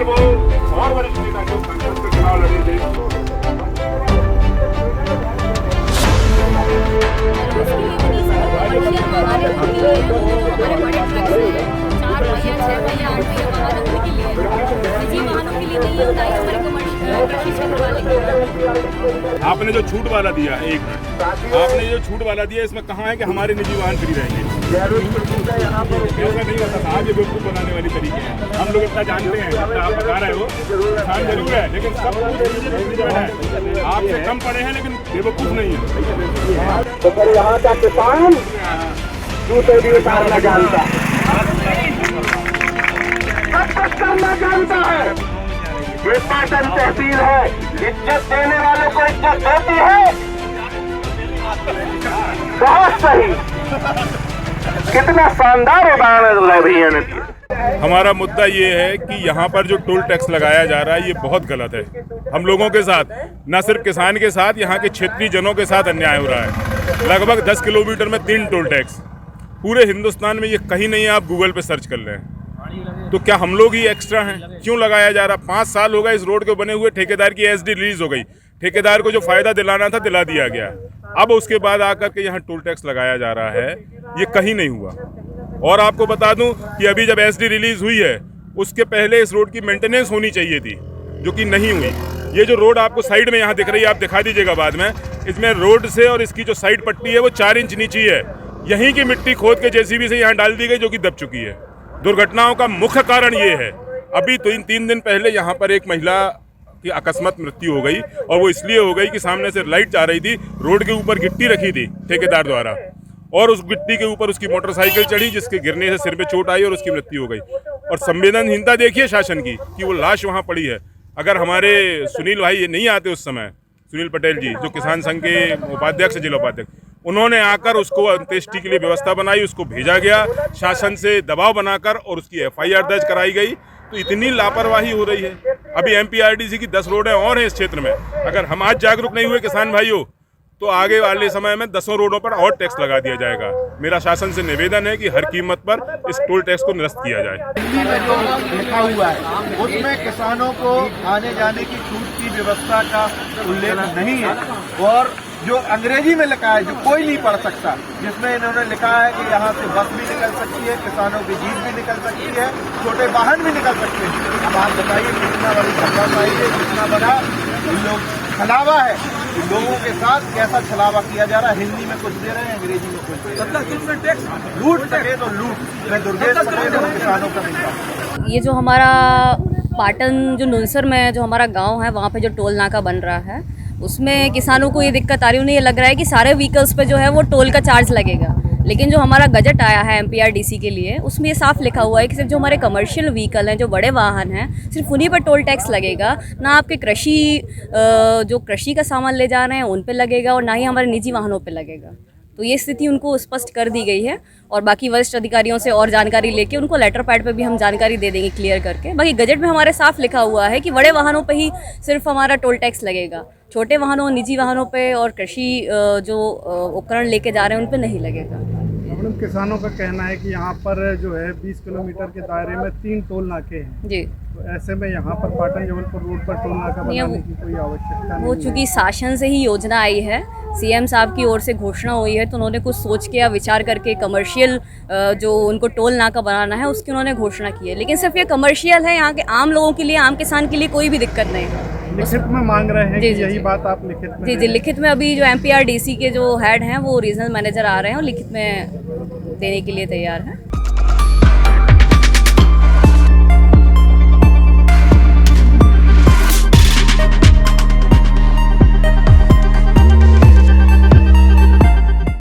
अगर वो और वरिष्ठ नेता जो संसद के चुनाव लड़े थे आपने जो छूट वाला दिया, एक मिनट, आपने जो छूट वाला दिया इसमें कहाँ है कि हमारे निजी वाहन फ्री रहेंगे? ऐसा नहीं होता साहब, ये बेवकूफ बनाने वाली तरीके हैं। हम लोग इतना जानते हैं, आप बता रहे हो किसान जरूर है लेकिन सब कुछ है, आपसे कम पड़े हैं लेकिन बेवकूफ नहीं है। तो फिर यहाँ का किसान जूते भी उतारना जानता है, सब कुछ करना जानता है। ये पाटन तहसील है, इज्जत देने वालों को इज्जत देती है। बहुत सही, कितना शानदार उदाहरण है भैया ने। हमारा मुद्दा ये है कि यहाँ पर जो टोल टैक्स लगाया जा रहा है ये बहुत गलत है। हम लोगों के साथ, न सिर्फ किसान के साथ, यहाँ के क्षेत्रीय जनों के साथ अन्याय हो रहा है। लगभग 10 किलोमीटर में 3 टोल टैक्स, पूरे हिंदुस्तान में ये कहीं नहीं है। आप गूगल पे सर्च कर लें। तो क्या हम लोग ही एक्स्ट्रा हैं? क्यों लगाया जा रहा? 5 साल हो गए इस रोड के बने हुए, ठेकेदार की एसडी रिलीज हो गई, ठेकेदार को जो फायदा दिलाना था दिला दिया गया। अब उसके बाद आकर के यहाँ टोल टैक्स लगाया जा रहा है, ये कहीं नहीं हुआ। और आपको बता दूं कि अभी जब एसडी रिलीज हुई है उसके पहले इस रोड की मेंटेनेंस होनी चाहिए थी, जो कि नहीं हुई। ये जो रोड आपको साइड में यहाँ दिख रही है, आप दिखा दीजिएगा बाद में, इसमें रोड से और इसकी जो साइड पट्टी है वो 4 इंच नीची है। यहीं की मिट्टी खोद के जेसीबी से यहाँ डाल दी गई, जो कि दब चुकी है। दुर्घटनाओं का मुख्य कारण ये है। अभी तो 3 दिन पहले यहाँ पर एक महिला की अकस्मात मृत्यु हो गई, और वो इसलिए हो गई कि सामने से लाइट जा रही थी, रोड के ऊपर गिट्टी रखी थी ठेकेदार द्वारा, और उस गिट्टी के ऊपर उसकी मोटरसाइकिल चढ़ी, जिसके गिरने से सिर पे चोट आई और उसकी मृत्यु हो गई। और संवेदनहीनता देखिए शासन की कि वो लाश वहाँ पड़ी है। अगर हमारे सुनील भाई ये नहीं आते उस समय, सुनील पटेल जी जो किसान संघ के उपाध्यक्ष, जिला उपाध्यक्ष, उन्होंने आकर उसको अंत्येष्टि के लिए व्यवस्था बनाई, उसको भेजा गया शासन से दबाव बनाकर, और उसकी FIR दर्ज कराई गई। तो इतनी लापरवाही हो रही है। अभी MPRDC की 10 रोडें और हैं इस क्षेत्र में। अगर हम आज जागरूक नहीं हुए किसान भाइयों, तो आगे वाले समय में 10 रोडों पर और टैक्स लगा दिया जाएगा। मेरा शासन से निवेदन है कि हर कीमत पर इस टोल टैक्स को निरस्त किया जाए। दिल्ली में जो लिखा हुआ है उसमें किसानों को आने जाने की छूट की व्यवस्था का उल्लेख नहीं है, और जो अंग्रेजी में लिखा है, जो कोई नहीं पढ़ सकता, जिसमें इन्होंने लिखा है कि यहाँ से बस भी निकल सकती है, किसानों की जीप भी निकल सकती है, छोटे वाहन भी निकल सकते हैं। अब आप बताइए कितना बड़ी धक्काशाही है, कितना बड़ा लोग छलावा है, लोगों के साथ कैसा छलावा किया जा रहा है। हिंदी में कुछ दे रहे हैं, अंग्रेजी में कुछ दे रहे हैं। टैक्स लूट सके तो लूट। मैं दुर्गेश पटेल हूं, किसानों का नेता। ये जो हमारा पाटन जो नुनसर में जो हमारा गांव है, वहाँ पे जो टोल नाका बन रहा है, उसमें किसानों को ये दिक्कत आ रही है। उन्हें ये लग रहा है कि सारे व्हीकल्स पे जो है वो टोल का चार्ज लगेगा, लेकिन जो हमारा बजट आया है MPRDC के लिए, उसमें ये साफ लिखा हुआ है कि सिर्फ जो हमारे कमर्शियल व्हीकल हैं, जो बड़े वाहन हैं, सिर्फ उन्हीं पर टोल टैक्स लगेगा। ना आपके जो कृषि का सामान ले जा रहे हैं उन पे लगेगा, और ना ही हमारे निजी वाहनों पे लगेगा। तो ये स्थिति उनको स्पष्ट कर दी गई है, और बाकी वरिष्ठ अधिकारियों से और जानकारी लेके उनको लेटर पैड पे भी हम जानकारी दे देंगे क्लियर करके। बाकी गजट में हमारे साफ लिखा हुआ है कि बड़े वाहनों पे ही सिर्फ हमारा टोल टैक्स लगेगा, छोटे वाहनों, निजी वाहनों पे और कृषि जो उपकरण लेके जा रहे हैं उन पे नहीं लगेगा। मैडम, किसानों का कहना है कि यहाँ पर जो है 20 किलोमीटर के दायरे में 3 टोल नाके हैं जी। तो ऐसे में यहाँ पर पाटन जबलपुर रोड पर टोल नाका बनाने की कोई आवश्यकता नहीं। वो चूँकि शासन से ही योजना आई है, CM साहब की ओर से घोषणा हुई है, तो उन्होंने कुछ सोच के या विचार करके कमर्शियल जो उनको टोल नाका बनाना है उसकी उन्होंने घोषणा की है। लेकिन सिर्फ ये कमर्शियल है, यहाँ के आम लोगों के लिए, आम किसान के लिए कोई भी दिक्कत नहीं है। लिखित में मांग रहे हैं कि यही बात आप लिखित में? जी, लिखित में अभी जो MPRDC के जो हेड हैं वो रीजनल मैनेजर आ रहे हैं और लिखित में देने के लिए तैयार हैं।